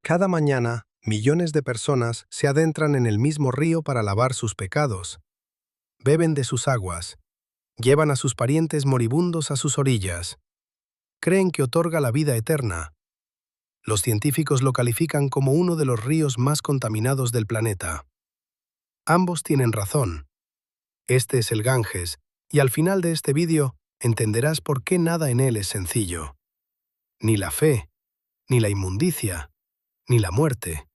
Cada mañana, millones de personas se adentran en el mismo río para lavar sus pecados. Beben de sus aguas, llevan a sus parientes moribundos a sus orillas. Creen que otorga la vida eterna. Los científicos lo califican como uno de los ríos más contaminados del planeta. Ambos tienen razón. Este es el Ganges, y al final de este vídeo entenderás por qué nada en él es sencillo. Ni la fe, ni la inmundicia, ni la muerte,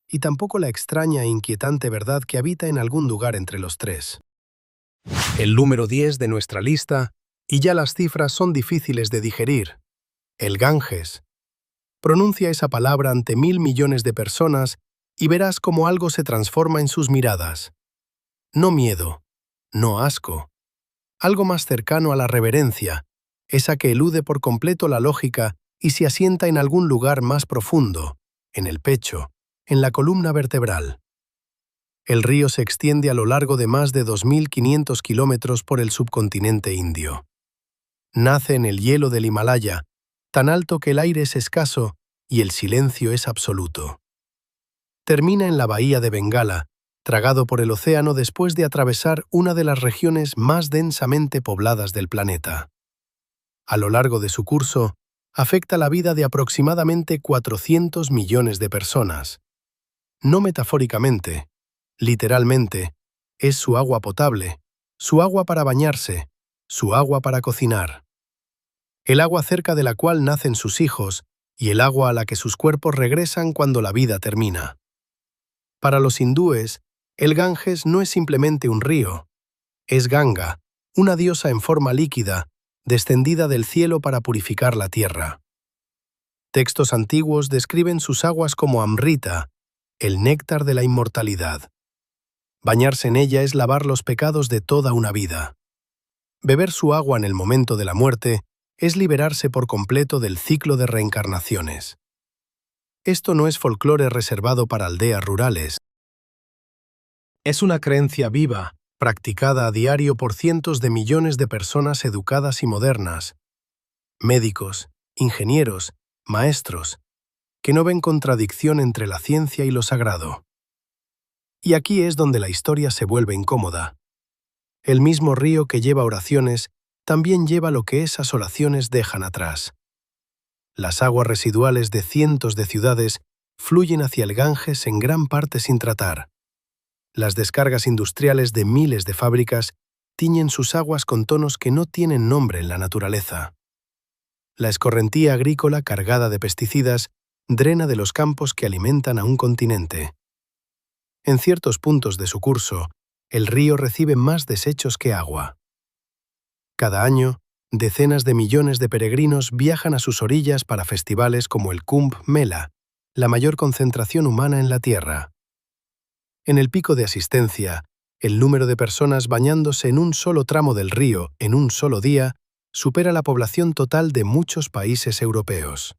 y tampoco la extraña e inquietante verdad que habita en algún lugar entre los tres. El número 10 de nuestra lista, y ya las cifras son difíciles de digerir. El Ganges. Pronuncia esa palabra ante 1.000 millones de personas y verás cómo algo se transforma en sus miradas. No miedo, no asco. Algo más cercano a la reverencia, esa que elude por completo la lógica y se asienta en algún lugar más profundo, en el pecho, en la columna vertebral. El río se extiende a lo largo de más de 2.500 kilómetros por el subcontinente indio. Nace en el hielo del Himalaya, tan alto que el aire es escaso y el silencio es absoluto. Termina en la bahía de Bengala, tragado por el océano después de atravesar una de las regiones más densamente pobladas del planeta. A lo largo de su curso, afecta la vida de aproximadamente 400 millones de personas. No metafóricamente, literalmente, es su agua potable, su agua para bañarse, su agua para cocinar. El agua cerca de la cual nacen sus hijos y el agua a la que sus cuerpos regresan cuando la vida termina. Para los hindúes, el Ganges no es simplemente un río, es Ganga, una diosa en forma líquida, descendida del cielo para purificar la tierra. Textos antiguos describen sus aguas como Amrita, el néctar de la inmortalidad. Bañarse en ella es lavar los pecados de toda una vida. Beber su agua en el momento de la muerte es liberarse por completo del ciclo de reencarnaciones. Esto no es folclore reservado para aldeas rurales. Es una creencia viva, practicada a diario por cientos de millones de personas educadas y modernas, médicos, ingenieros, maestros, que no ven contradicción entre la ciencia y lo sagrado. Y aquí es donde la historia se vuelve incómoda. El mismo río que lleva oraciones también lleva lo que esas oraciones dejan atrás. Las aguas residuales de cientos de ciudades fluyen hacia el Ganges en gran parte sin tratar. Las descargas industriales de miles de fábricas tiñen sus aguas con tonos que no tienen nombre en la naturaleza. La escorrentía agrícola cargada de pesticidas drena de los campos que alimentan a un continente. En ciertos puntos de su curso, el río recibe más desechos que agua. Cada año, decenas de millones de peregrinos viajan a sus orillas para festivales como el Kumbh Mela, la mayor concentración humana en la Tierra. En el pico de asistencia, el número de personas bañándose en un solo tramo del río en un solo día supera la población total de muchos países europeos.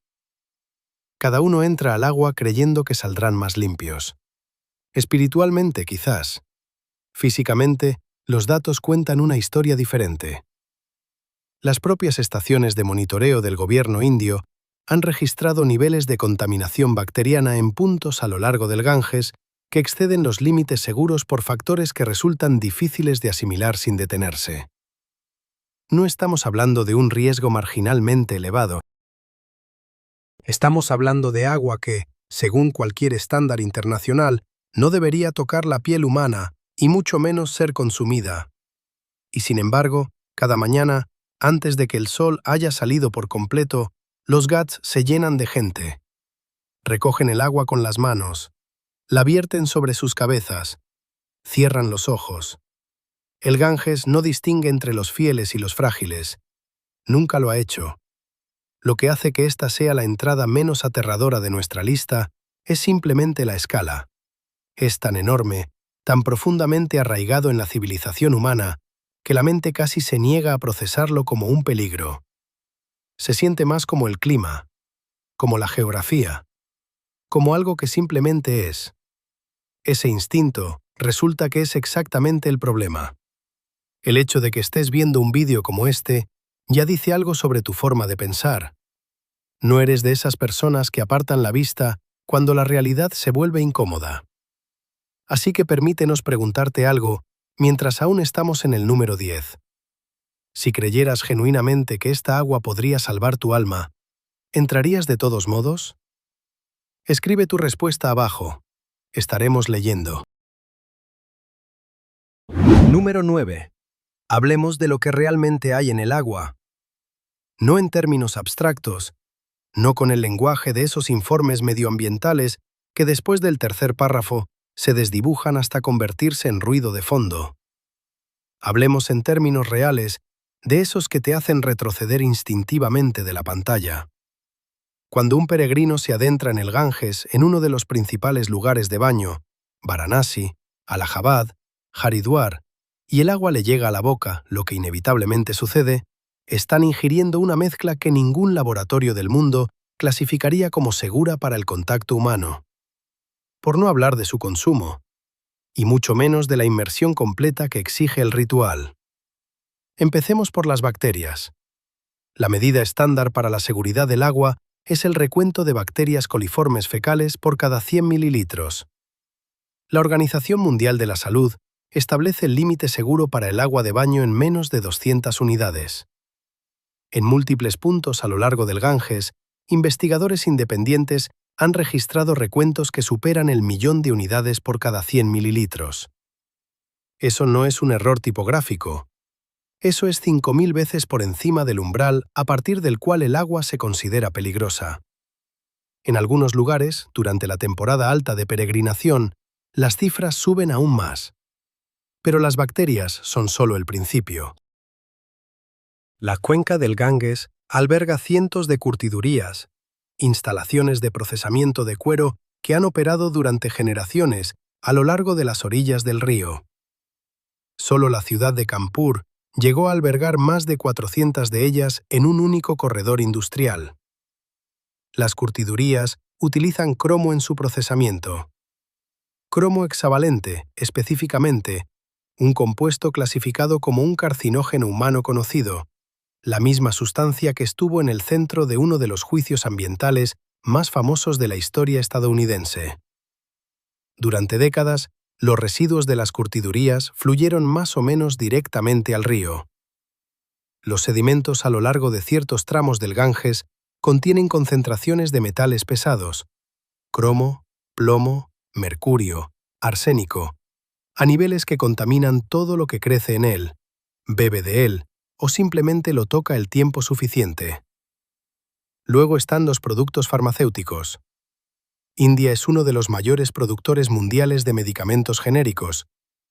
Cada uno entra al agua creyendo que saldrán más limpios. Espiritualmente, quizás. Físicamente, los datos cuentan una historia diferente. Las propias estaciones de monitoreo del gobierno indio han registrado niveles de contaminación bacteriana en puntos a lo largo del Ganges que exceden los límites seguros por factores que resultan difíciles de asimilar sin detenerse. No estamos hablando de un riesgo marginalmente elevado. Estamos hablando de agua que, según cualquier estándar internacional, no debería tocar la piel humana y mucho menos ser consumida. Y sin embargo, cada mañana, antes de que el sol haya salido por completo, los ghats se llenan de gente. Recogen el agua con las manos, la vierten sobre sus cabezas, cierran los ojos. El Ganges no distingue entre los fieles y los frágiles. Nunca lo ha hecho. Lo que hace que esta sea la entrada menos aterradora de nuestra lista es simplemente la escala. Es tan enorme, tan profundamente arraigado en la civilización humana, que la mente casi se niega a procesarlo como un peligro. Se siente más como el clima, como la geografía, como algo que simplemente es. Ese instinto resulta que es exactamente el problema. El hecho de que estés viendo un vídeo como este ya dice algo sobre tu forma de pensar. No eres de esas personas que apartan la vista cuando la realidad se vuelve incómoda. Así que permítenos preguntarte algo mientras aún estamos en el número 10. Si creyeras genuinamente que esta agua podría salvar tu alma, ¿entrarías de todos modos? Escribe tu respuesta abajo. Estaremos leyendo. Número 9. Hablemos de lo que realmente hay en el agua. No en términos abstractos, no con el lenguaje de esos informes medioambientales que después del tercer párrafo se desdibujan hasta convertirse en ruido de fondo. Hablemos en términos reales de esos que te hacen retroceder instintivamente de la pantalla. Cuando un peregrino se adentra en el Ganges, en uno de los principales lugares de baño, Varanasi, Allahabad, Haridwar, y el agua le llega a la boca, lo que inevitablemente sucede, están ingiriendo una mezcla que ningún laboratorio del mundo clasificaría como segura para el contacto humano. Por no hablar de su consumo, y mucho menos de la inmersión completa que exige el ritual. Empecemos por las bacterias. La medida estándar para la seguridad del agua es el recuento de bacterias coliformes fecales por cada 100 mililitros. La Organización Mundial de la Salud establece el límite seguro para el agua de baño en menos de 200 unidades. En múltiples puntos a lo largo del Ganges, investigadores independientes han registrado recuentos que superan el 1.000.000 de unidades por cada 100 mililitros. Eso no es un error tipográfico. Eso es 5.000 veces por encima del umbral a partir del cual el agua se considera peligrosa. En algunos lugares, durante la temporada alta de peregrinación, las cifras suben aún más. Pero las bacterias son solo el principio. La cuenca del Ganges alberga cientos de curtidurías, instalaciones de procesamiento de cuero que han operado durante generaciones a lo largo de las orillas del río. Solo la ciudad de Kanpur llegó a albergar más de 400 de ellas en un único corredor industrial. Las curtidurías utilizan cromo en su procesamiento. Cromo hexavalente, específicamente, un compuesto clasificado como un carcinógeno humano conocido, la misma sustancia que estuvo en el centro de uno de los juicios ambientales más famosos de la historia estadounidense. Durante décadas, los residuos de las curtidurías fluyeron más o menos directamente al río. Los sedimentos a lo largo de ciertos tramos del Ganges contienen concentraciones de metales pesados, cromo, plomo, mercurio, arsénico, a niveles que contaminan todo lo que crece en él, bebe de él o simplemente lo toca el tiempo suficiente. Luego están los productos farmacéuticos. India es uno de los mayores productores mundiales de medicamentos genéricos,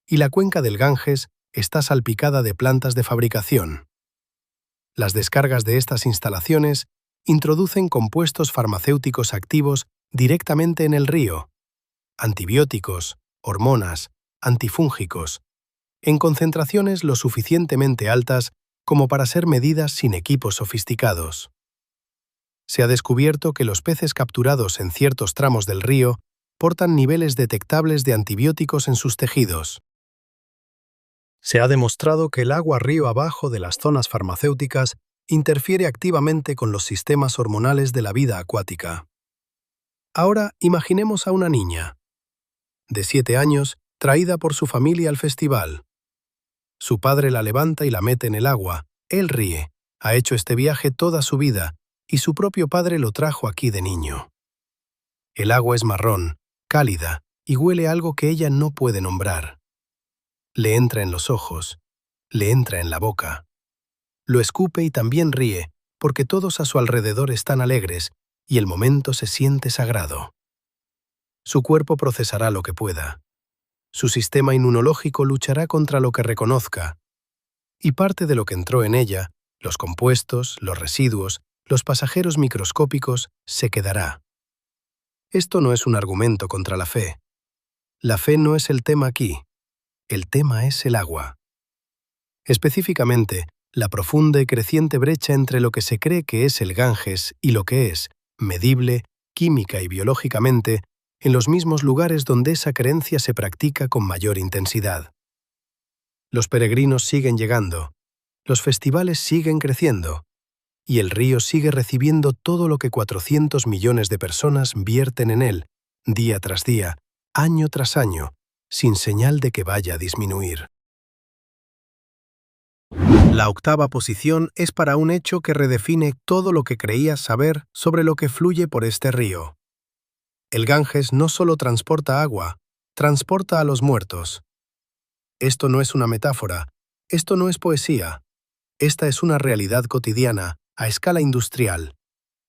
y la cuenca del Ganges está salpicada de plantas de fabricación. Las descargas de estas instalaciones introducen compuestos farmacéuticos activos directamente en el río, antibióticos, hormonas, antifúngicos, en concentraciones lo suficientemente altas como para ser medidas sin equipos sofisticados. Se ha descubierto que los peces capturados en ciertos tramos del río portan niveles detectables de antibióticos en sus tejidos. Se ha demostrado que el agua río abajo de las zonas farmacéuticas interfiere activamente con los sistemas hormonales de la vida acuática. Ahora imaginemos a una niña, de 7 años, traída por su familia al festival. Su padre la levanta y la mete en el agua. Él ríe. Ha hecho este viaje toda su vida, y su propio padre lo trajo aquí de niño. El agua es marrón, cálida, y huele a algo que ella no puede nombrar. Le entra en los ojos, le entra en la boca. Lo escupe y también ríe, porque todos a su alrededor están alegres, y el momento se siente sagrado. Su cuerpo procesará lo que pueda. Su sistema inmunológico luchará contra lo que reconozca, y parte de lo que entró en ella, los compuestos, los residuos, los pasajeros microscópicos, se quedará. Esto no es un argumento contra la fe. La fe no es el tema aquí. El tema es el agua. Específicamente, la profunda y creciente brecha entre lo que se cree que es el Ganges y lo que es, medible, química y biológicamente, en los mismos lugares donde esa creencia se practica con mayor intensidad. Los peregrinos siguen llegando, los festivales siguen creciendo, y el río sigue recibiendo todo lo que 400 millones de personas vierten en él, día tras día, año tras año, sin señal de que vaya a disminuir. La octava posición es para un hecho que redefine todo lo que creías saber sobre lo que fluye por este río. El Ganges no solo transporta agua, transporta a los muertos. Esto no es una metáfora, esto no es poesía. Esta es una realidad cotidiana, a escala industrial,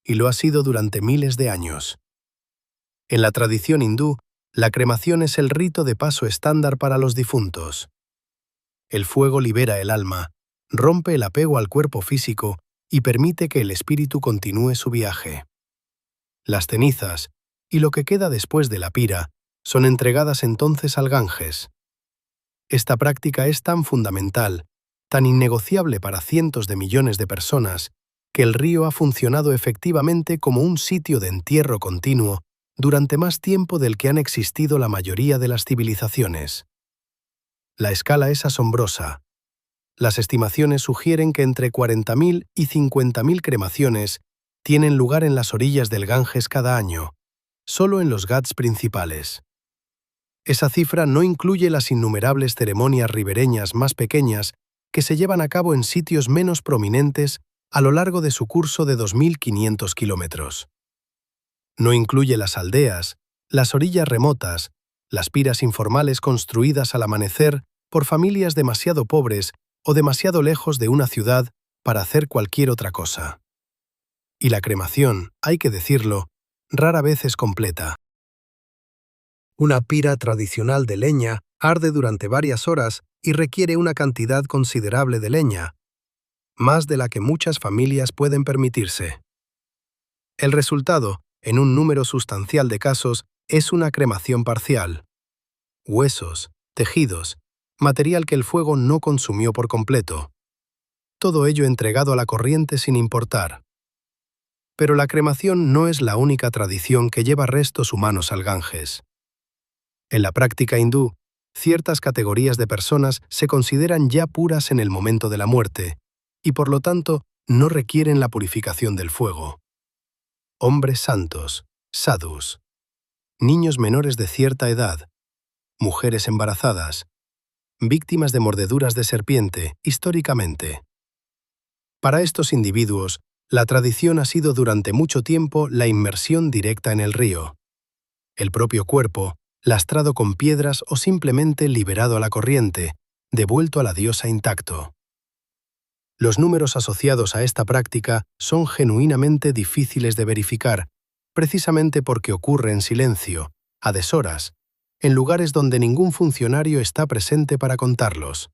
y lo ha sido durante miles de años. En la tradición hindú, la cremación es el rito de paso estándar para los difuntos. El fuego libera el alma, rompe el apego al cuerpo físico y permite que el espíritu continúe su viaje. Las cenizas, y lo que queda después de la pira, son entregadas entonces al Ganges. Esta práctica es tan fundamental, tan innegociable para cientos de millones de personas, que el río ha funcionado efectivamente como un sitio de entierro continuo durante más tiempo del que han existido la mayoría de las civilizaciones. La escala es asombrosa. Las estimaciones sugieren que entre 40.000 y 50.000 cremaciones tienen lugar en las orillas del Ganges cada año, solo en los Ghats principales. Esa cifra no incluye las innumerables ceremonias ribereñas más pequeñas que se llevan a cabo en sitios menos prominentes a lo largo de su curso de 2.500 kilómetros. No incluye las aldeas, las orillas remotas, las piras informales construidas al amanecer por familias demasiado pobres o demasiado lejos de una ciudad para hacer cualquier otra cosa. Y la cremación, hay que decirlo, rara vez es completa. Una pira tradicional de leña arde durante varias horas y requiere una cantidad considerable de leña, más de la que muchas familias pueden permitirse. El resultado, en un número sustancial de casos, es una cremación parcial. Huesos, tejidos, material que el fuego no consumió por completo. Todo ello entregado a la corriente sin importar. Pero la cremación no es la única tradición que lleva restos humanos al Ganges. En la práctica hindú, ciertas categorías de personas se consideran ya puras en el momento de la muerte, y por lo tanto no requieren la purificación del fuego. Hombres santos, sadhus, niños menores de cierta edad, mujeres embarazadas, víctimas de mordeduras de serpiente, históricamente. Para estos individuos, la tradición ha sido durante mucho tiempo la inmersión directa en el río. El propio cuerpo, lastrado con piedras o simplemente liberado a la corriente, devuelto a la diosa intacto. Los números asociados a esta práctica son genuinamente difíciles de verificar, precisamente porque ocurre en silencio, a deshoras, en lugares donde ningún funcionario está presente para contarlos.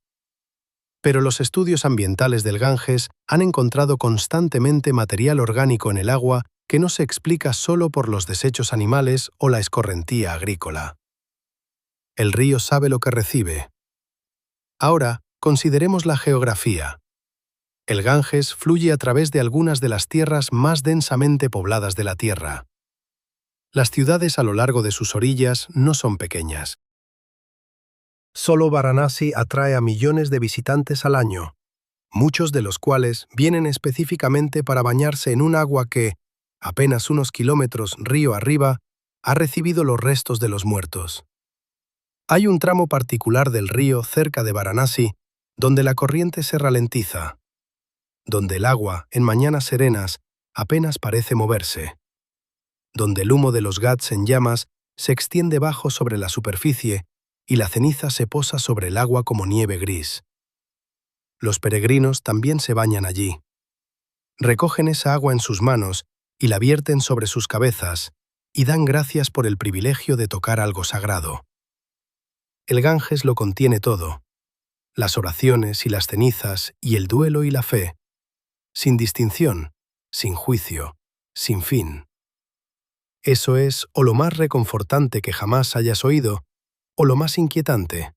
Pero los estudios ambientales del Ganges han encontrado constantemente material orgánico en el agua que no se explica solo por los desechos animales o la escorrentía agrícola. El río sabe lo que recibe. Ahora, consideremos la geografía. El Ganges fluye a través de algunas de las tierras más densamente pobladas de la Tierra. Las ciudades a lo largo de sus orillas no son pequeñas. Solo Varanasi atrae a millones de visitantes al año, muchos de los cuales vienen específicamente para bañarse en un agua que, apenas unos kilómetros río arriba, ha recibido los restos de los muertos. Hay un tramo particular del río cerca de Varanasi donde la corriente se ralentiza, donde el agua, en mañanas serenas, apenas parece moverse, donde el humo de los Ghats en llamas se extiende bajo sobre la superficie y la ceniza se posa sobre el agua como nieve gris. Los peregrinos también se bañan allí. Recogen esa agua en sus manos y la vierten sobre sus cabezas y dan gracias por el privilegio de tocar algo sagrado. El Ganges lo contiene todo, las oraciones y las cenizas y el duelo y la fe, sin distinción, sin juicio, sin fin. Eso es o lo más reconfortante que jamás hayas oído, o lo más inquietante.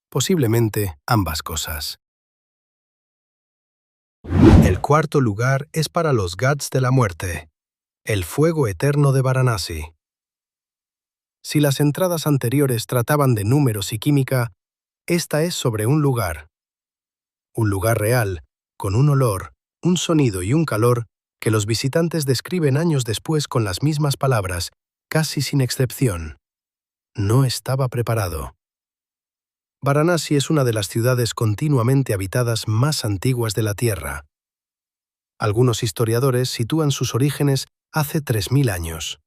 Posiblemente ambas cosas. El cuarto lugar es para los Ghats de la muerte, el fuego eterno de Varanasi. Si las entradas anteriores trataban de números y química, esta es sobre un lugar real, con un olor, un sonido y un calor que los visitantes describen años después con las mismas palabras casi sin excepción. No estaba preparado. Varanasi es una de las ciudades continuamente habitadas más antiguas de la Tierra. Algunos historiadores sitúan sus orígenes hace 3000 años.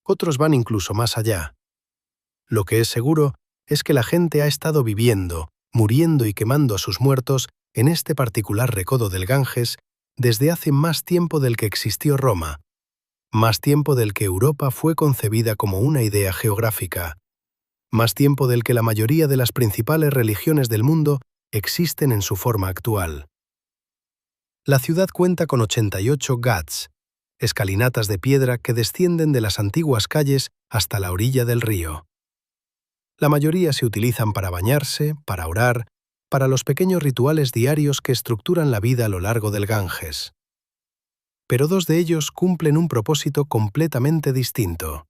Otros van incluso más allá. Lo que es seguro es que la gente ha estado viviendo, muriendo y quemando a sus muertos en este particular recodo del Ganges desde hace más tiempo del que existió Roma, más tiempo del que Europa fue concebida como una idea geográfica, más tiempo del que la mayoría de las principales religiones del mundo existen en su forma actual. La ciudad cuenta con 88 ghats, escalinatas de piedra que descienden de las antiguas calles hasta la orilla del río. La mayoría se utilizan para bañarse, para orar, para los pequeños rituales diarios que estructuran la vida a lo largo del Ganges. Pero dos de ellos cumplen un propósito completamente distinto.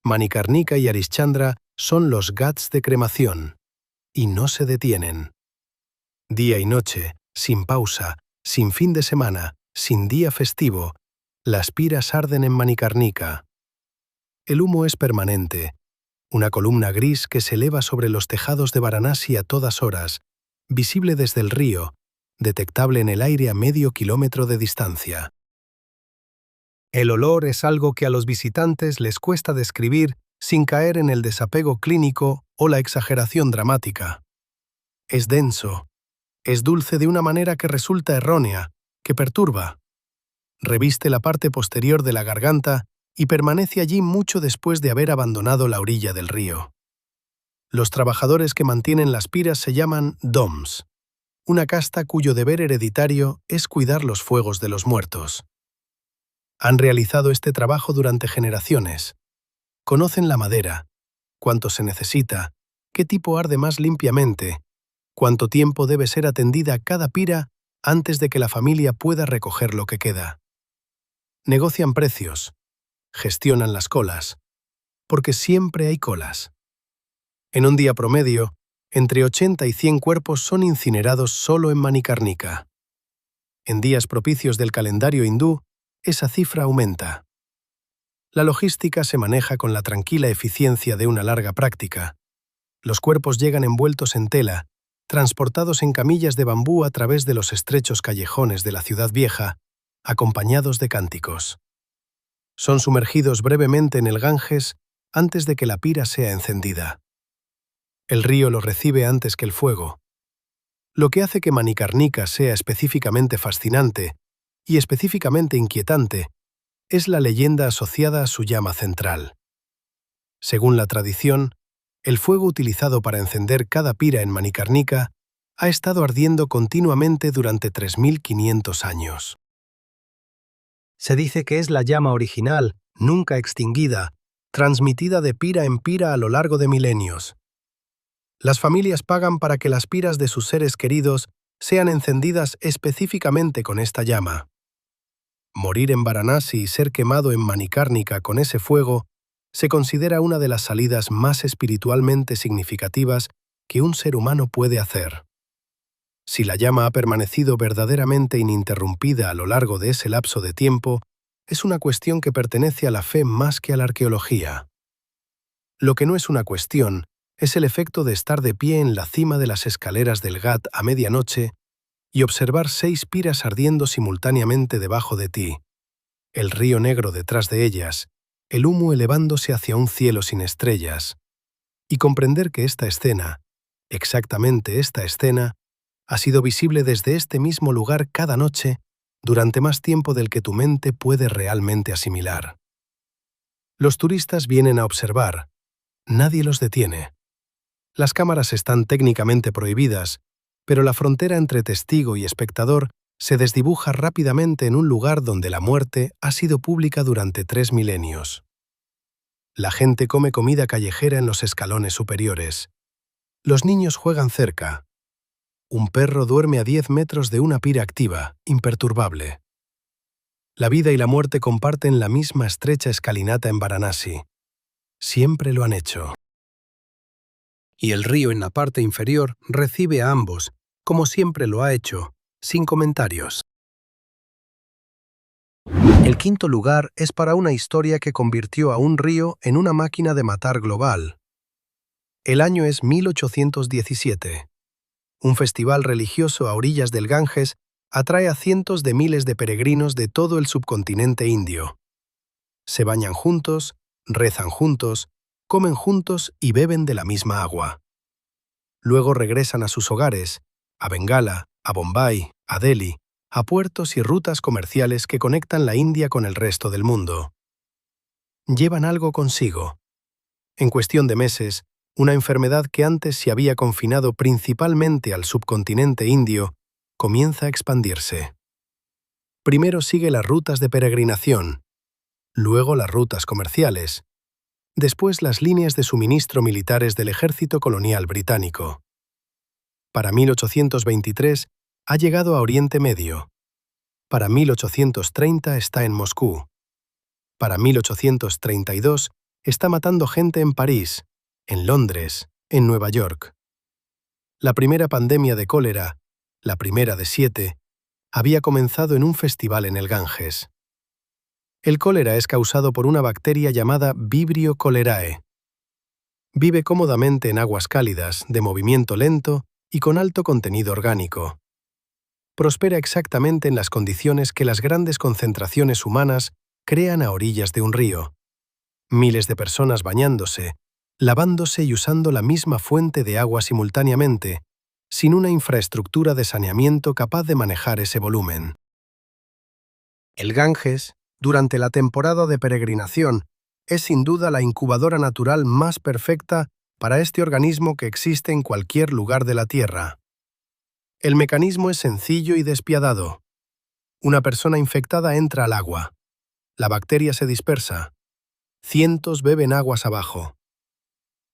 Manikarnika y Harishchandra son los ghats de cremación, y no se detienen. Día y noche, sin pausa, sin fin de semana, sin día festivo, las piras arden en Manikarnika. El humo es permanente, una columna gris que se eleva sobre los tejados de Varanasi a todas horas, visible desde el río, detectable en el aire a medio kilómetro de distancia. El olor es algo que a los visitantes les cuesta describir sin caer en el desapego clínico o la exageración dramática. Es denso, es dulce de una manera que resulta errónea, que perturba. Reviste la parte posterior de la garganta y permanece allí mucho después de haber abandonado la orilla del río. Los trabajadores que mantienen las piras se llaman doms, una casta cuyo deber hereditario es cuidar los fuegos de los muertos. Han realizado este trabajo durante generaciones. Conocen la madera, cuánto se necesita, qué tipo arde más limpiamente, cuánto tiempo debe ser atendida cada pira antes de que la familia pueda recoger lo que queda. Negocian precios, gestionan las colas, porque siempre hay colas. En un día promedio, entre 80 y 100 cuerpos son incinerados solo en Manikarnika. En días propicios del calendario hindú, esa cifra aumenta. La logística se maneja con la tranquila eficiencia de una larga práctica. Los cuerpos llegan envueltos en tela, transportados en camillas de bambú a través de los estrechos callejones de la ciudad vieja, acompañados de cánticos. Son sumergidos brevemente en el Ganges antes de que la pira sea encendida. El río los recibe antes que el fuego. Lo que hace que Manikarnika sea específicamente fascinante y específicamente inquietante es la leyenda asociada a su llama central. Según la tradición, el fuego utilizado para encender cada pira en Manikarnika ha estado ardiendo continuamente durante 3500 años. Se dice que es la llama original, nunca extinguida, transmitida de pira en pira a lo largo de milenios. Las familias pagan para que las piras de sus seres queridos sean encendidas específicamente con esta llama. Morir en Varanasi y ser quemado en Manikarnika con ese fuego se considera una de las salidas más espiritualmente significativas que un ser humano puede hacer. Si la llama ha permanecido verdaderamente ininterrumpida a lo largo de ese lapso de tiempo, es una cuestión que pertenece a la fe más que a la arqueología. Lo que no es una cuestión es el efecto de estar de pie en la cima de las escaleras del Ghat a medianoche y observar 6 piras ardiendo simultáneamente debajo de ti, el río negro detrás de ellas, el humo elevándose hacia un cielo sin estrellas, y comprender que esta escena, exactamente esta escena, ha sido visible desde este mismo lugar cada noche durante más tiempo del que tu mente puede realmente asimilar. Los turistas vienen a observar, nadie los detiene. Las cámaras están técnicamente prohibidas, pero la frontera entre testigo y espectador se desdibuja rápidamente en un lugar donde la muerte ha sido pública durante 3 milenios. La gente come comida callejera en los escalones superiores. Los niños juegan cerca. Un perro duerme a 10 metros de una pira activa, imperturbable. La vida y la muerte comparten la misma estrecha escalinata en Varanasi. Siempre lo han hecho. Y el río en la parte inferior recibe a ambos, como siempre lo ha hecho, sin comentarios. El quinto lugar es para una historia que convirtió a un río en una máquina de matar global. El año es 1817. Un festival religioso a orillas del Ganges atrae a cientos de miles de peregrinos de todo el subcontinente indio. Se bañan juntos, rezan juntos, comen juntos y beben de la misma agua. Luego regresan a sus hogares, a Bengala, a Bombay, a Delhi, a puertos y rutas comerciales que conectan la India con el resto del mundo. Llevan algo consigo. En cuestión de meses, una enfermedad que antes se había confinado principalmente al subcontinente indio comienza a expandirse. Primero sigue las rutas de peregrinación, luego las rutas comerciales, después las líneas de suministro militares del ejército colonial británico. Para 1823 ha llegado a Oriente Medio. Para 1830 está en Moscú. Para 1832 está matando gente en París, en Londres, en Nueva York. La primera pandemia de cólera, la primera de 7, había comenzado en un festival en el Ganges. El cólera es causado por una bacteria llamada Vibrio cholerae. Vive cómodamente en aguas cálidas, de movimiento lento y con alto contenido orgánico. Prospera exactamente en las condiciones que las grandes concentraciones humanas crean a orillas de un río. Miles de personas bañándose, lavándose y usando la misma fuente de agua simultáneamente, sin una infraestructura de saneamiento capaz de manejar ese volumen. El Ganges, durante la temporada de peregrinación, es sin duda la incubadora natural más perfecta para este organismo que existe en cualquier lugar de la Tierra. El mecanismo es sencillo y despiadado. Una persona infectada entra al agua. La bacteria se dispersa. Cientos beben aguas abajo.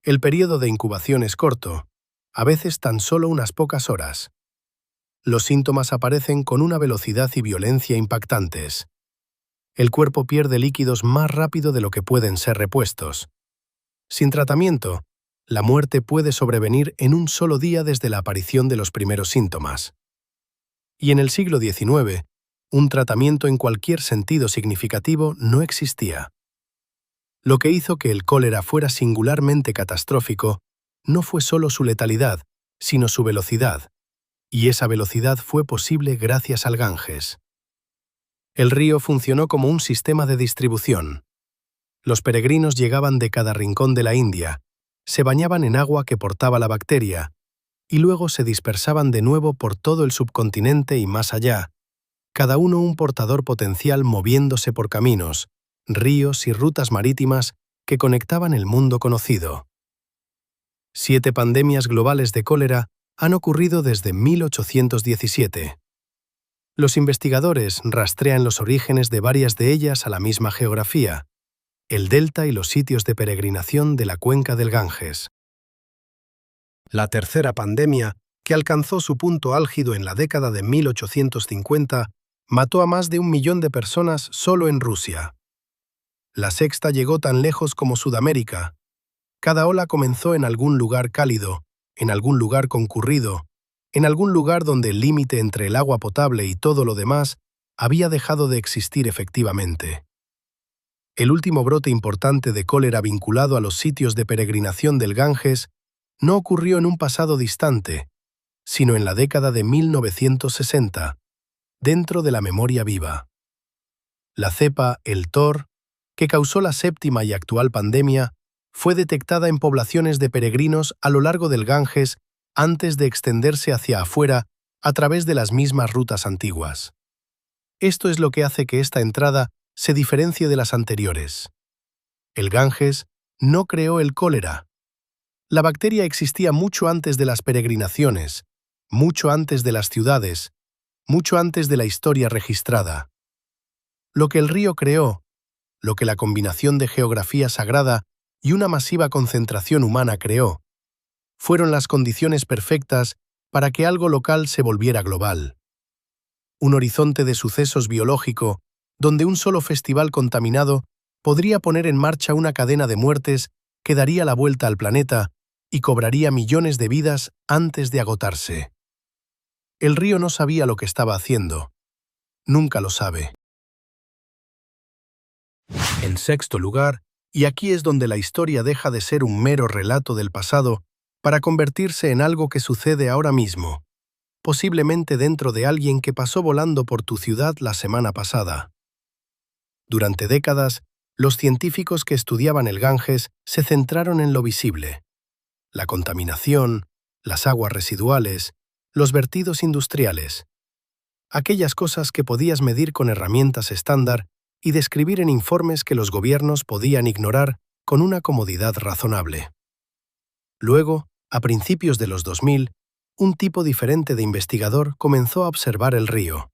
El periodo de incubación es corto, a veces tan solo unas pocas horas. Los síntomas aparecen con una velocidad y violencia impactantes. El cuerpo pierde líquidos más rápido de lo que pueden ser repuestos. Sin tratamiento, la muerte puede sobrevenir en un solo día desde la aparición de los primeros síntomas. Y en el siglo XIX, un tratamiento en cualquier sentido significativo no existía. Lo que hizo que el cólera fuera singularmente catastrófico no fue solo su letalidad, sino su velocidad, y esa velocidad fue posible gracias al Ganges. El río funcionó como un sistema de distribución. Los peregrinos llegaban de cada rincón de la India, se bañaban en agua que portaba la bacteria, y luego se dispersaban de nuevo por todo el subcontinente y más allá, cada uno un portador potencial moviéndose por caminos, ríos y rutas marítimas que conectaban el mundo conocido. 7 pandemias globales de cólera han ocurrido desde 1817. Los investigadores rastrean los orígenes de varias de ellas a la misma geografía, el delta y los sitios de peregrinación de la cuenca del Ganges. La tercera pandemia, que alcanzó su punto álgido en la década de 1850, mató a más de 1 millón de personas solo en Rusia. La sexta llegó tan lejos como Sudamérica. Cada ola comenzó en algún lugar cálido, en algún lugar concurrido, en algún lugar donde el límite entre el agua potable y todo lo demás había dejado de existir efectivamente. El último brote importante de cólera vinculado a los sitios de peregrinación del Ganges no ocurrió en un pasado distante, sino en la década de 1960, dentro de la memoria viva. La cepa, el TOR, que causó la séptima y actual pandemia, fue detectada en poblaciones de peregrinos a lo largo del Ganges antes de extenderse hacia afuera a través de las mismas rutas antiguas. Esto es lo que hace que esta entrada se diferencie de las anteriores. El Ganges no creó el cólera. La bacteria existía mucho antes de las peregrinaciones, mucho antes de las ciudades, mucho antes de la historia registrada. Lo que el río creó, lo que la combinación de geografía sagrada y una masiva concentración humana creó, fueron las condiciones perfectas para que algo local se volviera global. Un horizonte de sucesos biológico donde un solo festival contaminado podría poner en marcha una cadena de muertes que daría la vuelta al planeta y cobraría millones de vidas antes de agotarse. El río no sabía lo que estaba haciendo. Nunca lo sabe. En sexto lugar, y aquí es donde la historia deja de ser un mero relato del pasado para convertirse en algo que sucede ahora mismo, posiblemente dentro de alguien que pasó volando por tu ciudad la semana pasada. Durante décadas, los científicos que estudiaban el Ganges se centraron en lo visible: la contaminación, las aguas residuales, los vertidos industriales, aquellas cosas que podías medir con herramientas estándar y describir en informes que los gobiernos podían ignorar con una comodidad razonable. Luego, a principios de los 2000, un tipo diferente de investigador comenzó a observar el río.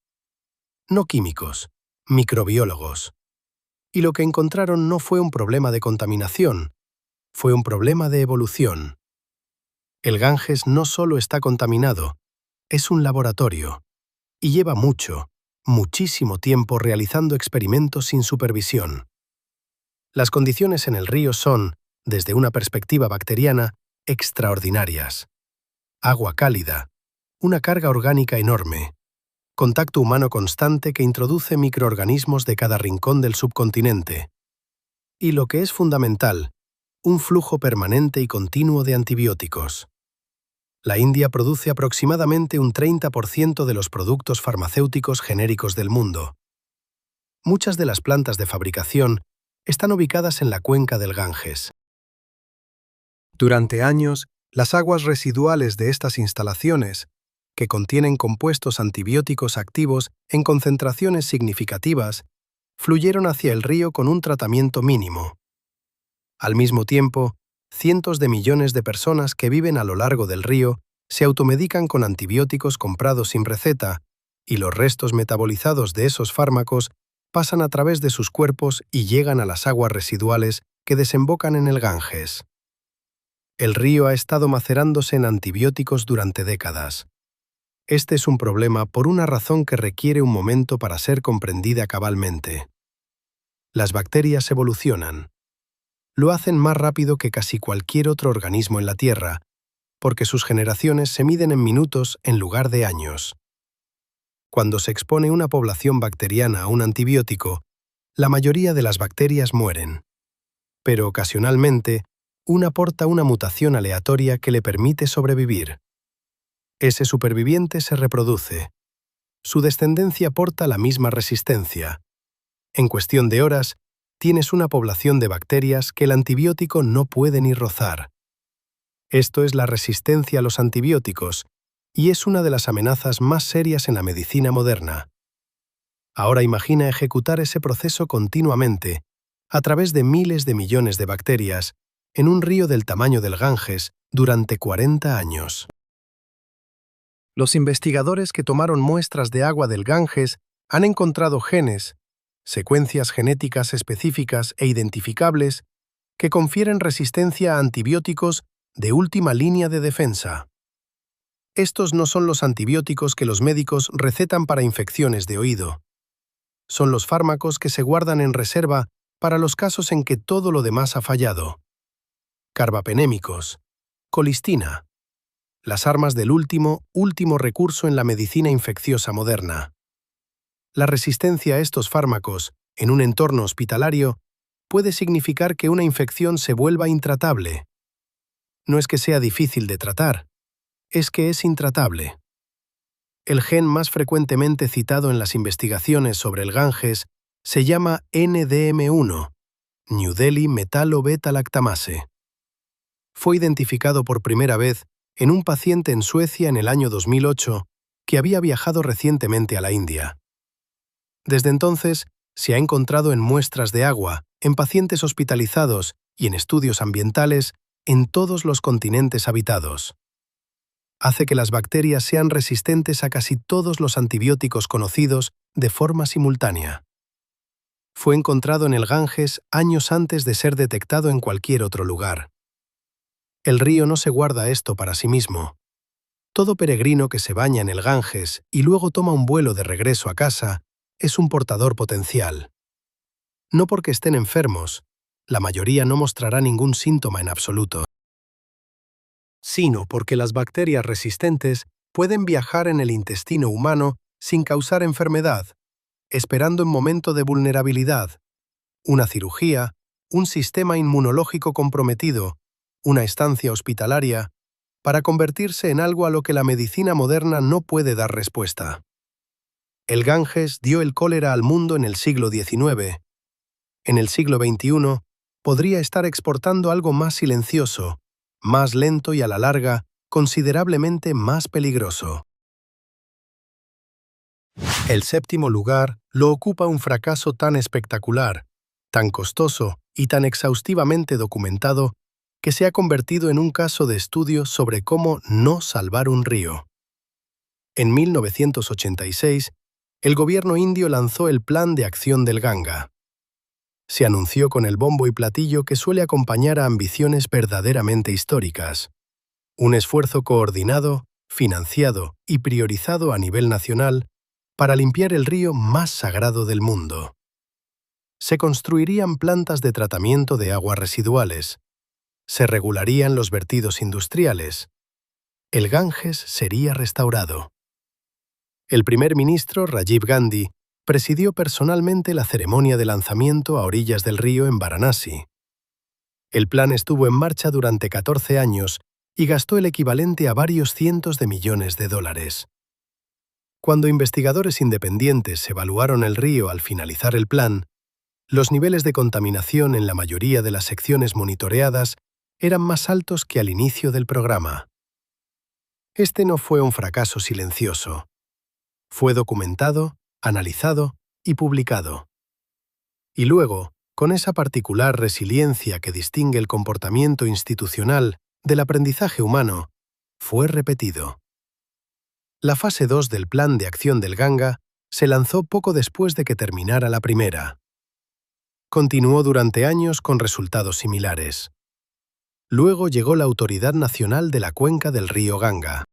No químicos, microbiólogos. Y lo que encontraron no fue un problema de contaminación, fue un problema de evolución. El Ganges no solo está contaminado, es un laboratorio, y lleva muchísimo tiempo realizando experimentos sin supervisión. Las condiciones en el río son, desde una perspectiva bacteriana, extraordinarias. Agua cálida, una carga orgánica enorme, contacto humano constante que introduce microorganismos de cada rincón del subcontinente. Y lo que es fundamental, un flujo permanente y continuo de antibióticos. La India produce aproximadamente un 30% de los productos farmacéuticos genéricos del mundo. Muchas de las plantas de fabricación están ubicadas en la cuenca del Ganges. Durante años, las aguas residuales de estas instalaciones, que contienen compuestos antibióticos activos en concentraciones significativas, fluyeron hacia el río con un tratamiento mínimo. Al mismo tiempo, cientos de millones de personas que viven a lo largo del río se automedican con antibióticos comprados sin receta, y los restos metabolizados de esos fármacos pasan a través de sus cuerpos y llegan a las aguas residuales que desembocan en el Ganges. El río ha estado macerándose en antibióticos durante décadas. Este es un problema por una razón que requiere un momento para ser comprendida cabalmente. Las bacterias evolucionan. Lo hacen más rápido que casi cualquier otro organismo en la Tierra, porque sus generaciones se miden en minutos en lugar de años. Cuando se expone una población bacteriana a un antibiótico, la mayoría de las bacterias mueren. Pero ocasionalmente, una porta una mutación aleatoria que le permite sobrevivir. Ese superviviente se reproduce. Su descendencia porta la misma resistencia. En cuestión de horas, tienes una población de bacterias que el antibiótico no puede ni rozar. Esto es la resistencia a los antibióticos, y es una de las amenazas más serias en la medicina moderna. Ahora imagina ejecutar ese proceso continuamente, a través de miles de millones de bacterias, en un río del tamaño del Ganges durante 40 años. Los investigadores que tomaron muestras de agua del Ganges han encontrado genes, secuencias genéticas específicas e identificables que confieren resistencia a antibióticos de última línea de defensa. Estos no son los antibióticos que los médicos recetan para infecciones de oído. Son los fármacos que se guardan en reserva para los casos en que todo lo demás ha fallado. Carbapenémicos, colistina, las armas del último recurso en la medicina infecciosa moderna. La resistencia a estos fármacos, en un entorno hospitalario, puede significar que una infección se vuelva intratable. No es que sea difícil de tratar, es que es intratable. El gen más frecuentemente citado en las investigaciones sobre el Ganges se llama NDM1, New Delhi Metallo-beta-lactamase. Fue identificado por primera vez en un paciente en Suecia en el año 2008 que había viajado recientemente a la India. Desde entonces, se ha encontrado en muestras de agua, en pacientes hospitalizados y en estudios ambientales en todos los continentes habitados. Hace que las bacterias sean resistentes a casi todos los antibióticos conocidos de forma simultánea. Fue encontrado en el Ganges años antes de ser detectado en cualquier otro lugar. El río no se guarda esto para sí mismo. Todo peregrino que se baña en el Ganges y luego toma un vuelo de regreso a casa es un portador potencial. No porque estén enfermos, la mayoría no mostrará ningún síntoma en absoluto, sino porque las bacterias resistentes pueden viajar en el intestino humano sin causar enfermedad, esperando en momento de vulnerabilidad, una cirugía, un sistema inmunológico comprometido, una estancia hospitalaria, para convertirse en algo a lo que la medicina moderna no puede dar respuesta. El Ganges dio el cólera al mundo en el siglo XIX. En el siglo XXI, podría estar exportando algo más silencioso, más lento y a la larga, considerablemente más peligroso. El séptimo lugar lo ocupa un fracaso tan espectacular, tan costoso y tan exhaustivamente documentado que se ha convertido en un caso de estudio sobre cómo no salvar un río. En 1986, el gobierno indio lanzó el Plan de Acción del Ganga. Se anunció con el bombo y platillo que suele acompañar a ambiciones verdaderamente históricas. Un esfuerzo coordinado, financiado y priorizado a nivel nacional para limpiar el río más sagrado del mundo. Se construirían plantas de tratamiento de aguas residuales. Se regularían los vertidos industriales. El Ganges sería restaurado. El primer ministro Rajiv Gandhi presidió personalmente la ceremonia de lanzamiento a orillas del río en Varanasi. El plan estuvo en marcha durante 14 años y gastó el equivalente a varios cientos de millones de dólares. Cuando investigadores independientes evaluaron el río al finalizar el plan, los niveles de contaminación en la mayoría de las secciones monitoreadas eran más altos que al inicio del programa. Este no fue un fracaso silencioso. Fue documentado, analizado y publicado. Y luego, con esa particular resiliencia que distingue el comportamiento institucional del aprendizaje humano, fue repetido. La fase 2 del Plan de Acción del Ganga se lanzó poco después de que terminara la primera. Continuó durante años con resultados similares. Luego llegó la Autoridad Nacional de la Cuenca del Río Ganga.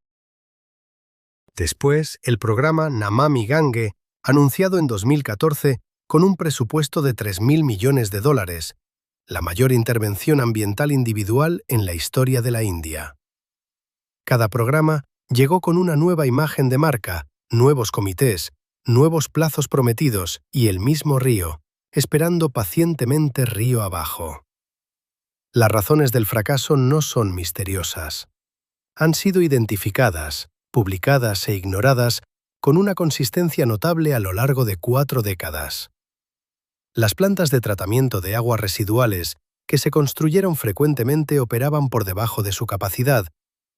Después, el programa Namami Gange, anunciado en 2014 con un presupuesto de 3.000 millones de dólares, la mayor intervención ambiental individual en la historia de la India. Cada programa llegó con una nueva imagen de marca, nuevos comités, nuevos plazos prometidos y el mismo río, esperando pacientemente río abajo. Las razones del fracaso no son misteriosas. Han sido identificadas, publicadas e ignoradas con una consistencia notable a lo largo de 4 décadas. Las plantas de tratamiento de aguas residuales que se construyeron frecuentemente operaban por debajo de su capacidad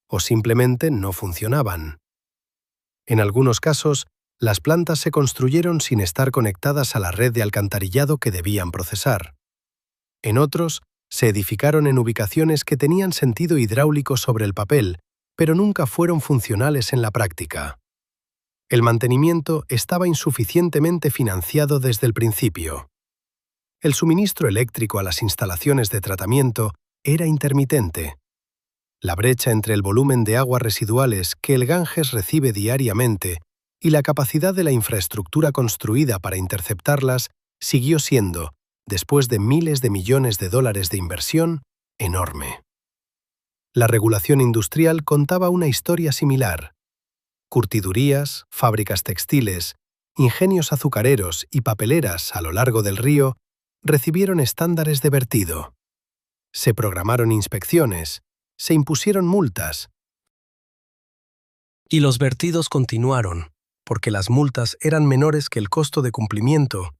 o simplemente no funcionaban. En algunos casos, las plantas se construyeron sin estar conectadas a la red de alcantarillado que debían procesar. En otros, se edificaron en ubicaciones que tenían sentido hidráulico sobre el papel, pero nunca fueron funcionales en la práctica. El mantenimiento estaba insuficientemente financiado desde el principio. El suministro eléctrico a las instalaciones de tratamiento era intermitente. La brecha entre el volumen de aguas residuales que el Ganges recibe diariamente y la capacidad de la infraestructura construida para interceptarlas siguió siendo, después de miles de millones de dólares de inversión, enorme. La regulación industrial contaba una historia similar. Curtidurías, fábricas textiles, ingenios azucareros y papeleras a lo largo del río recibieron estándares de vertido. Se programaron inspecciones, se impusieron multas. Y los vertidos continuaron, porque las multas eran menores que el costo de cumplimiento,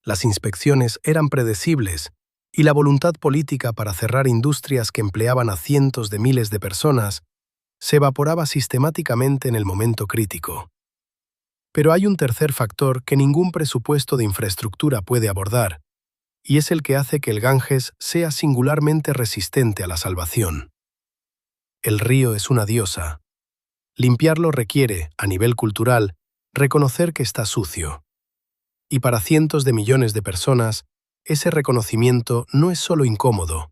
las inspecciones eran predecibles y la voluntad política para cerrar industrias que empleaban a cientos de miles de personas se evaporaba sistemáticamente en el momento crítico. Pero hay un tercer factor que ningún presupuesto de infraestructura puede abordar, y es el que hace que el Ganges sea singularmente resistente a la salvación. El río es una diosa. Limpiarlo requiere, a nivel cultural, reconocer que está sucio. Y para cientos de millones de personas, ese reconocimiento no es solo incómodo,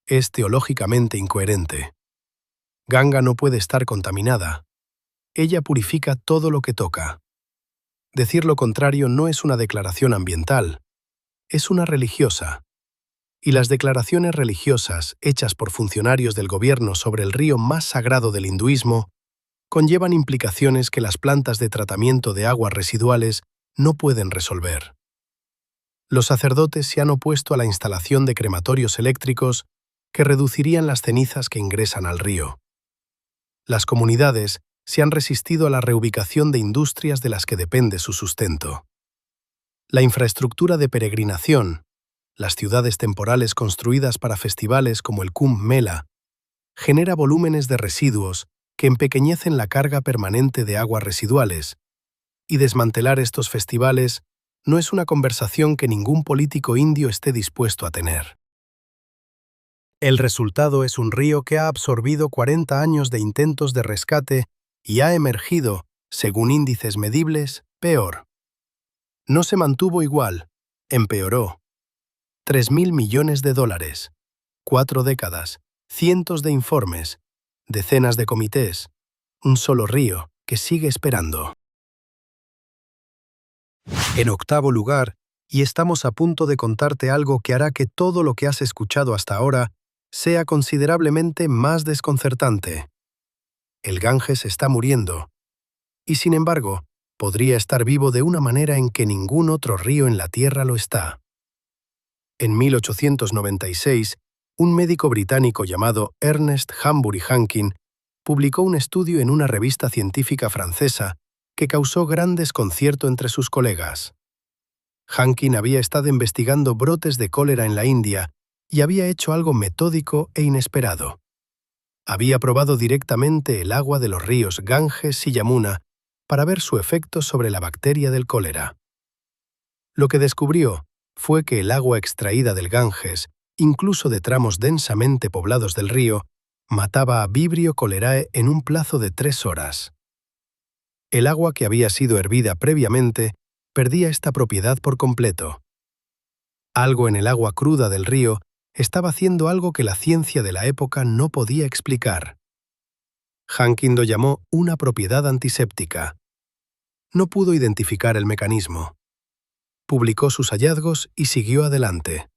es teológicamente incoherente. Ganga no puede estar contaminada. Ella purifica todo lo que toca. Decir lo contrario no es una declaración ambiental, es una religiosa. Y las declaraciones religiosas hechas por funcionarios del gobierno sobre el río más sagrado del hinduismo conllevan implicaciones que las plantas de tratamiento de aguas residuales no pueden resolver. Los sacerdotes se han opuesto a la instalación de crematorios eléctricos que reducirían las cenizas que ingresan al río. Las comunidades se han resistido a la reubicación de industrias de las que depende su sustento. La infraestructura de peregrinación, las ciudades temporales construidas para festivales como el Kumbh Mela, genera volúmenes de residuos que empequeñecen la carga permanente de aguas residuales, y desmantelar estos festivales no es una conversación que ningún político indio esté dispuesto a tener. El resultado es un río que ha absorbido 40 años de intentos de rescate y ha emergido, según índices medibles, peor. No se mantuvo igual, empeoró. 3.000 millones de dólares, 4 décadas, cientos de informes, decenas de comités, un solo río que sigue esperando. En octavo lugar, y estamos a punto de contarte algo que hará que todo lo que has escuchado hasta ahora sea considerablemente más desconcertante. El Ganges está muriendo, y sin embargo, podría estar vivo de una manera en que ningún otro río en la Tierra lo está. En 1896, un médico británico llamado Ernest Hanbury Hankin publicó un estudio en una revista científica francesa que causó gran desconcierto entre sus colegas. Hankin había estado investigando brotes de cólera en la India y había hecho algo metódico e inesperado. Había probado directamente el agua de los ríos Ganges y Yamuna para ver su efecto sobre la bacteria del cólera. Lo que descubrió fue que el agua extraída del Ganges, incluso de tramos densamente poblados del río, mataba a Vibrio cholerae en un plazo de 3 horas. El agua que había sido hervida previamente perdía esta propiedad por completo. Algo en el agua cruda del río estaba haciendo algo que la ciencia de la época no podía explicar. Hankin lo llamó una propiedad antiséptica. No pudo identificar el mecanismo. Publicó sus hallazgos y siguió adelante.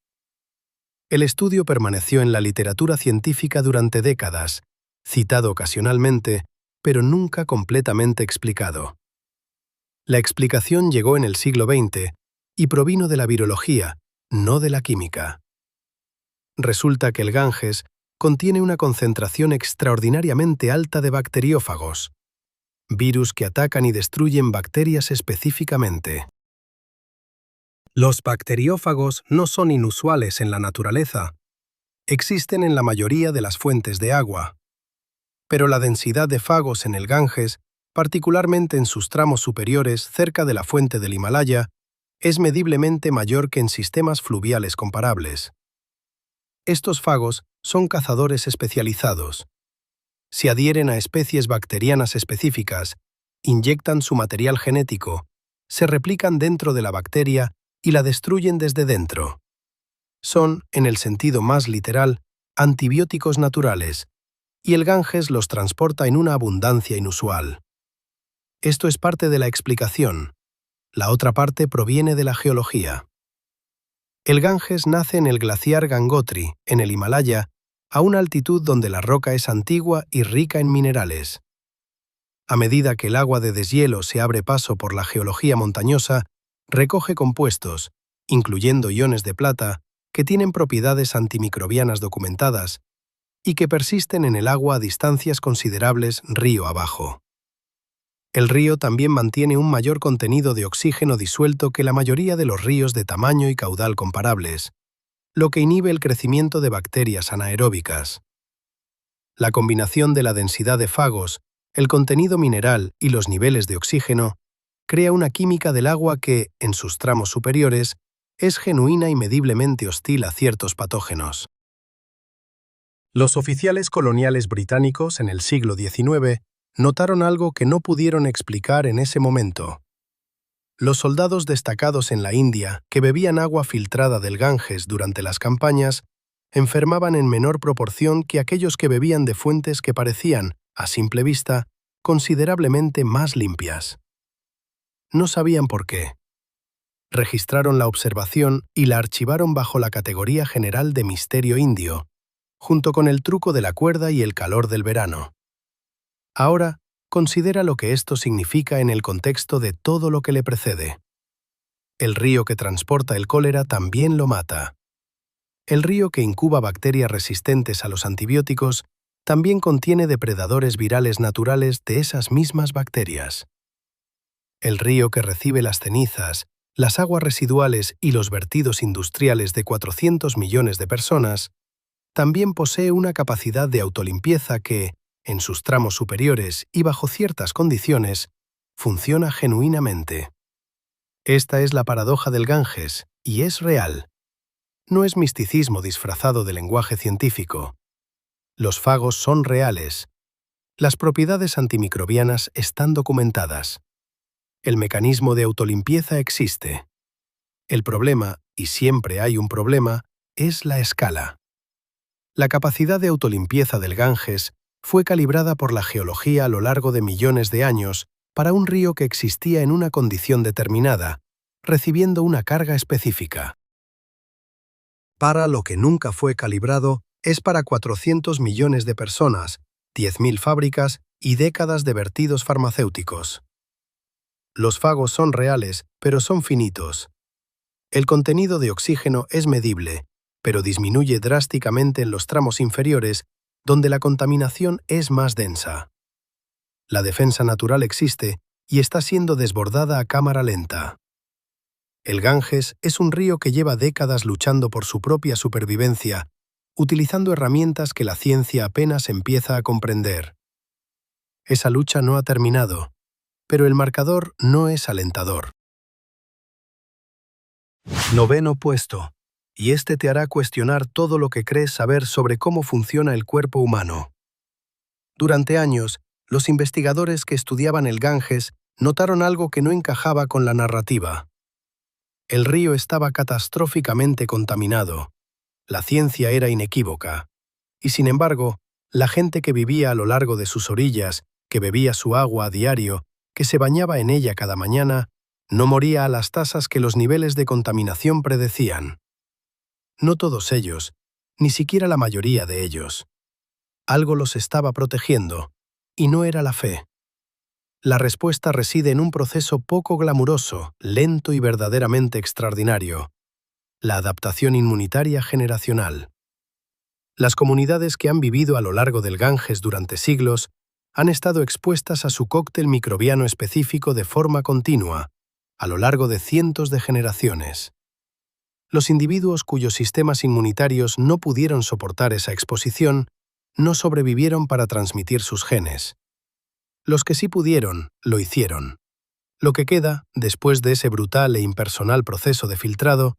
El estudio permaneció en la literatura científica durante décadas, citado ocasionalmente, pero nunca completamente explicado. La explicación llegó en el siglo XX y provino de la virología, no de la química. Resulta que el Ganges contiene una concentración extraordinariamente alta de bacteriófagos, virus que atacan y destruyen bacterias específicamente. Los bacteriófagos no son inusuales en la naturaleza. Existen en la mayoría de las fuentes de agua. Pero la densidad de fagos en el Ganges, particularmente en sus tramos superiores cerca de la fuente del Himalaya, es mediblemente mayor que en sistemas fluviales comparables. Estos fagos son cazadores especializados. Se adhieren a especies bacterianas específicas, inyectan su material genético, se replican dentro de la bacteria y la destruyen desde dentro. Son, en el sentido más literal, antibióticos naturales, y el Ganges los transporta en una abundancia inusual. Esto es parte de la explicación. La otra parte proviene de la geología. El Ganges nace en el glaciar Gangotri, en el Himalaya, a una altitud donde la roca es antigua y rica en minerales. A medida que el agua de deshielo se abre paso por la geología montañosa, recoge compuestos, incluyendo iones de plata, que tienen propiedades antimicrobianas documentadas y que persisten en el agua a distancias considerables río abajo. El río también mantiene un mayor contenido de oxígeno disuelto que la mayoría de los ríos de tamaño y caudal comparables, lo que inhibe el crecimiento de bacterias anaeróbicas. La combinación de la densidad de fagos, el contenido mineral y los niveles de oxígeno crea una química del agua que, en sus tramos superiores, es genuina y mediblemente hostil a ciertos patógenos. Los oficiales coloniales británicos en el siglo XIX notaron algo que no pudieron explicar en ese momento. Los soldados destacados en la India, que bebían agua filtrada del Ganges durante las campañas, enfermaban en menor proporción que aquellos que bebían de fuentes que parecían, a simple vista, considerablemente más limpias. No sabían por qué. Registraron la observación y la archivaron bajo la categoría general de misterio indio, junto con el truco de la cuerda y el calor del verano. Ahora, considera lo que esto significa en el contexto de todo lo que le precede. El río que transporta el cólera también lo mata. El río que incuba bacterias resistentes a los antibióticos también contiene depredadores virales naturales de esas mismas bacterias. El río que recibe las cenizas, las aguas residuales y los vertidos industriales de 400 millones de personas, también posee una capacidad de autolimpieza que, en sus tramos superiores y bajo ciertas condiciones, funciona genuinamente. Esta es la paradoja del Ganges, y es real. No es misticismo disfrazado de lenguaje científico. Los fagos son reales. Las propiedades antimicrobianas están documentadas. El mecanismo de autolimpieza existe. El problema, y siempre hay un problema, es la escala. La capacidad de autolimpieza del Ganges fue calibrada por la geología a lo largo de millones de años para un río que existía en una condición determinada, recibiendo una carga específica. Para lo que nunca fue calibrado es para 400 millones de personas, 10.000 fábricas y décadas de vertidos farmacéuticos. Los fagos son reales, pero son finitos. El contenido de oxígeno es medible, pero disminuye drásticamente en los tramos inferiores, donde la contaminación es más densa. La defensa natural existe y está siendo desbordada a cámara lenta. El Ganges es un río que lleva décadas luchando por su propia supervivencia, utilizando herramientas que la ciencia apenas empieza a comprender. Esa lucha no ha terminado, pero el marcador no es alentador. 9º puesto. Y este te hará cuestionar todo lo que crees saber sobre cómo funciona el cuerpo humano. Durante años, los investigadores que estudiaban el Ganges notaron algo que no encajaba con la narrativa. El río estaba catastróficamente contaminado. La ciencia era inequívoca. Y sin embargo, la gente que vivía a lo largo de sus orillas, que bebía su agua a diario, que se bañaba en ella cada mañana, no moría a las tasas que los niveles de contaminación predecían. No todos ellos, ni siquiera la mayoría de ellos. Algo los estaba protegiendo, y no era la fe. La respuesta reside en un proceso poco glamuroso, lento y verdaderamente extraordinario: la adaptación inmunitaria generacional. Las comunidades que han vivido a lo largo del Ganges durante siglos han estado expuestas a su cóctel microbiano específico de forma continua, a lo largo de cientos de generaciones. Los individuos cuyos sistemas inmunitarios no pudieron soportar esa exposición no sobrevivieron para transmitir sus genes. Los que sí pudieron, lo hicieron. Lo que queda, después de ese brutal e impersonal proceso de filtrado,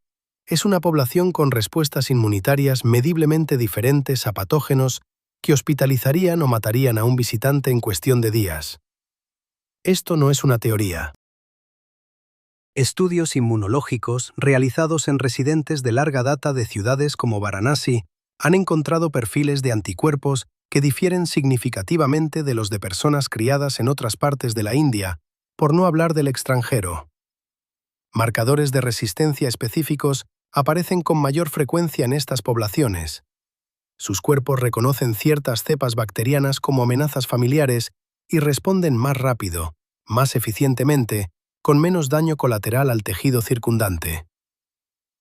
es una población con respuestas inmunitarias mediblemente diferentes a patógenos que hospitalizarían o matarían a un visitante en cuestión de días. Esto no es una teoría. Estudios inmunológicos realizados en residentes de larga data de ciudades como Varanasi han encontrado perfiles de anticuerpos que difieren significativamente de los de personas criadas en otras partes de la India, por no hablar del extranjero. Marcadores de resistencia específicos aparecen con mayor frecuencia en estas poblaciones. Sus cuerpos reconocen ciertas cepas bacterianas como amenazas familiares y responden más rápido, más eficientemente, con menos daño colateral al tejido circundante.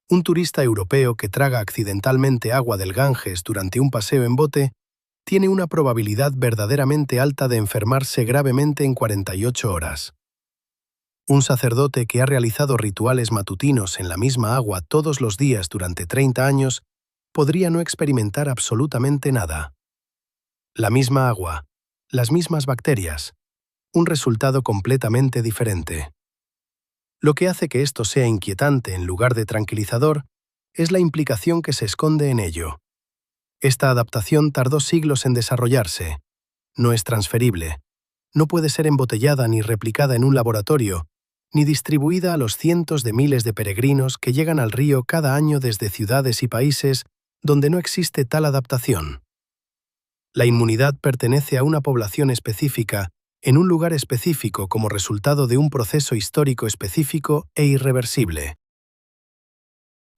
Un turista europeo que traga accidentalmente agua del Ganges durante un paseo en bote tiene una probabilidad verdaderamente alta de enfermarse gravemente en 48 horas. Un sacerdote que ha realizado rituales matutinos en la misma agua todos los días durante 30 años podría no experimentar absolutamente nada. La misma agua, las mismas bacterias, un resultado completamente diferente. Lo que hace que esto sea inquietante en lugar de tranquilizador es la implicación que se esconde en ello. Esta adaptación tardó siglos en desarrollarse. No es transferible. No puede ser embotellada ni replicada en un laboratorio, ni distribuida a los cientos de miles de peregrinos que llegan al río cada año desde ciudades y países donde no existe tal adaptación. La inmunidad pertenece a una población específica, en un lugar específico como resultado de un proceso histórico específico e irreversible.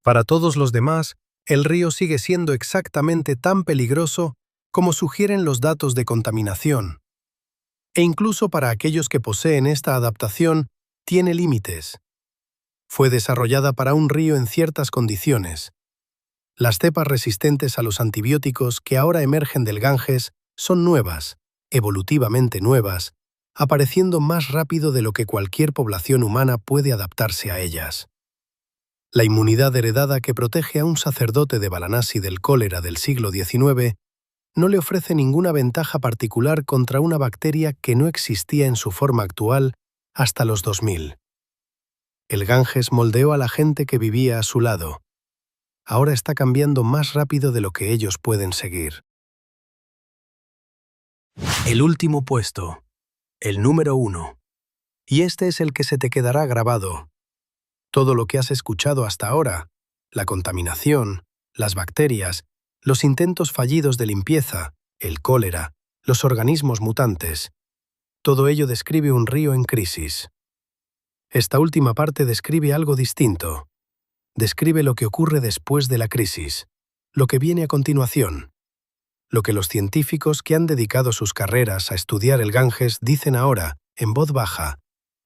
Para todos los demás, el río sigue siendo exactamente tan peligroso como sugieren los datos de contaminación. E incluso para aquellos que poseen esta adaptación, tiene límites. Fue desarrollada para un río en ciertas condiciones. Las cepas resistentes a los antibióticos que ahora emergen del Ganges son nuevas, evolutivamente nuevas, apareciendo más rápido de lo que cualquier población humana puede adaptarse a ellas. La inmunidad heredada que protege a un sacerdote de Varanasi del cólera del siglo XIX no le ofrece ninguna ventaja particular contra una bacteria que no existía en su forma actual hasta los 2000. El Ganges moldeó a la gente que vivía a su lado. Ahora está cambiando más rápido de lo que ellos pueden seguir. El último puesto. El número 1. Y este es el que se te quedará grabado. Todo lo que has escuchado hasta ahora, la contaminación, las bacterias, los intentos fallidos de limpieza, el cólera, los organismos mutantes, todo ello describe un río en crisis. Esta última parte describe algo distinto. Describe lo que ocurre después de la crisis, lo que viene a continuación. Lo que los científicos que han dedicado sus carreras a estudiar el Ganges dicen ahora, en voz baja,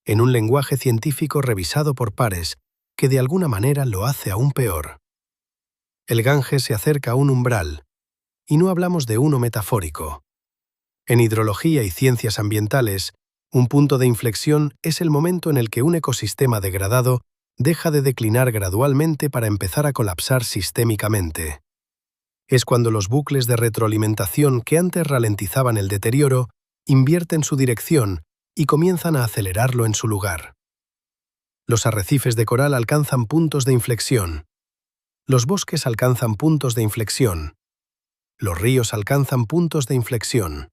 en un lenguaje científico revisado por pares, que de alguna manera lo hace aún peor. El Ganges se acerca a un umbral, y no hablamos de uno metafórico. En hidrología y ciencias ambientales, un punto de inflexión es el momento en el que un ecosistema degradado deja de declinar gradualmente para empezar a colapsar sistémicamente. Es cuando los bucles de retroalimentación que antes ralentizaban el deterioro invierten su dirección y comienzan a acelerarlo en su lugar. Los arrecifes de coral alcanzan puntos de inflexión. Los bosques alcanzan puntos de inflexión. Los ríos alcanzan puntos de inflexión.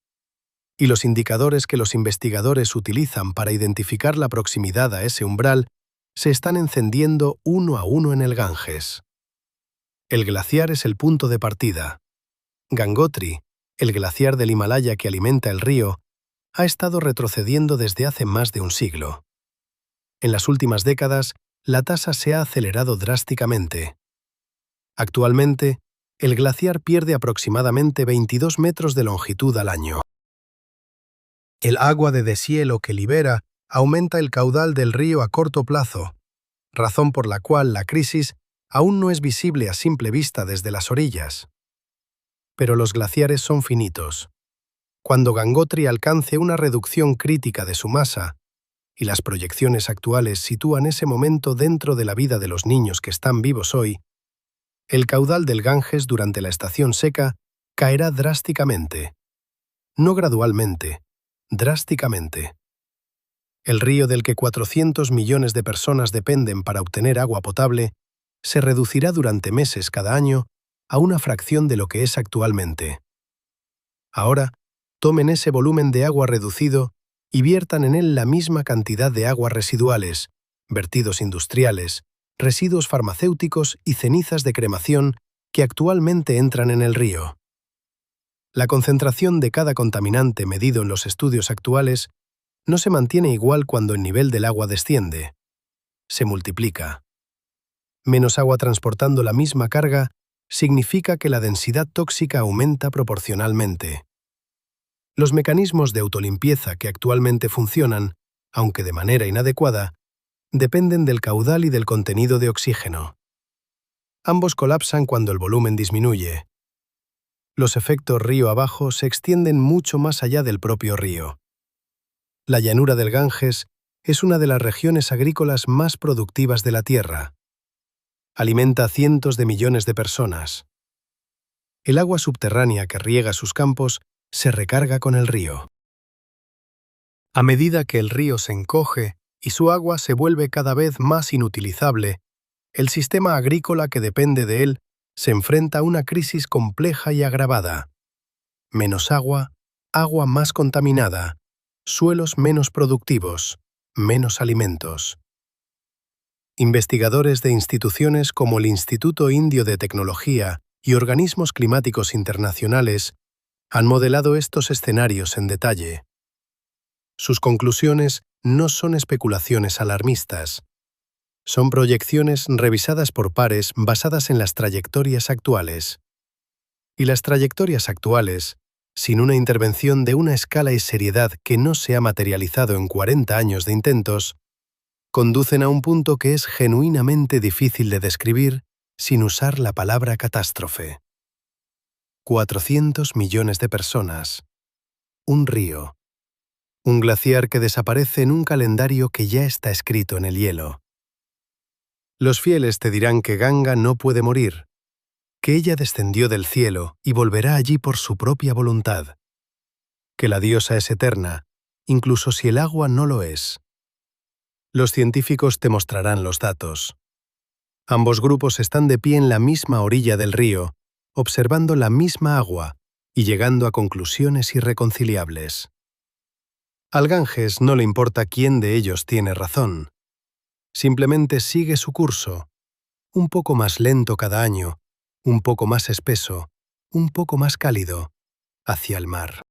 Y los indicadores que los investigadores utilizan para identificar la proximidad a ese umbral se están encendiendo uno a uno en el Ganges. El glaciar es el punto de partida. Gangotri, el glaciar del Himalaya que alimenta el río, ha estado retrocediendo desde hace más de un siglo. En las últimas décadas, la tasa se ha acelerado drásticamente. Actualmente, el glaciar pierde aproximadamente 22 metros de longitud al año. El agua de deshielo que libera aumenta el caudal del río a corto plazo, razón por la cual la crisis aún no es visible a simple vista desde las orillas. Pero los glaciares son finitos. Cuando Gangotri alcance una reducción crítica de su masa, y las proyecciones actuales sitúan ese momento dentro de la vida de los niños que están vivos hoy, el caudal del Ganges durante la estación seca caerá drásticamente. No gradualmente, drásticamente. El río del que 400 millones de personas dependen para obtener agua potable se reducirá durante meses cada año a una fracción de lo que es actualmente. Ahora, tomen ese volumen de agua reducido y viertan en él la misma cantidad de aguas residuales, vertidos industriales, residuos farmacéuticos y cenizas de cremación que actualmente entran en el río. La concentración de cada contaminante medido en los estudios actuales no se mantiene igual cuando el nivel del agua desciende. Se multiplica. Menos agua transportando la misma carga significa que la densidad tóxica aumenta proporcionalmente. Los mecanismos de autolimpieza que actualmente funcionan, aunque de manera inadecuada, dependen del caudal y del contenido de oxígeno. Ambos colapsan cuando el volumen disminuye. Los efectos río abajo se extienden mucho más allá del propio río. La llanura del Ganges es una de las regiones agrícolas más productivas de la Tierra. Alimenta a cientos de millones de personas. El agua subterránea que riega sus campos se recarga con el río. A medida que el río se encoge y su agua se vuelve cada vez más inutilizable, el sistema agrícola que depende de él se enfrenta a una crisis compleja y agravada. Menos agua, agua más contaminada, suelos menos productivos, menos alimentos. Investigadores de instituciones como el Instituto Indio de Tecnología y organismos climáticos internacionales han modelado estos escenarios en detalle. Sus conclusiones no son especulaciones alarmistas. Son proyecciones revisadas por pares basadas en las trayectorias actuales. Y las trayectorias actuales, sin una intervención de una escala y seriedad que no se ha materializado en 40 años de intentos, conducen a un punto que es genuinamente difícil de describir sin usar la palabra catástrofe. 400 millones de personas. Un río. Un glaciar que desaparece en un calendario que ya está escrito en el hielo. Los fieles te dirán que Ganga no puede morir, que ella descendió del cielo y volverá allí por su propia voluntad, que la diosa es eterna, incluso si el agua no lo es. Los científicos te mostrarán los datos. Ambos grupos están de pie en la misma orilla del río, observando la misma agua y llegando a conclusiones irreconciliables. Al Ganges no le importa quién de ellos tiene razón. Simplemente sigue su curso, un poco más lento cada año, un poco más espeso, un poco más cálido, hacia el mar.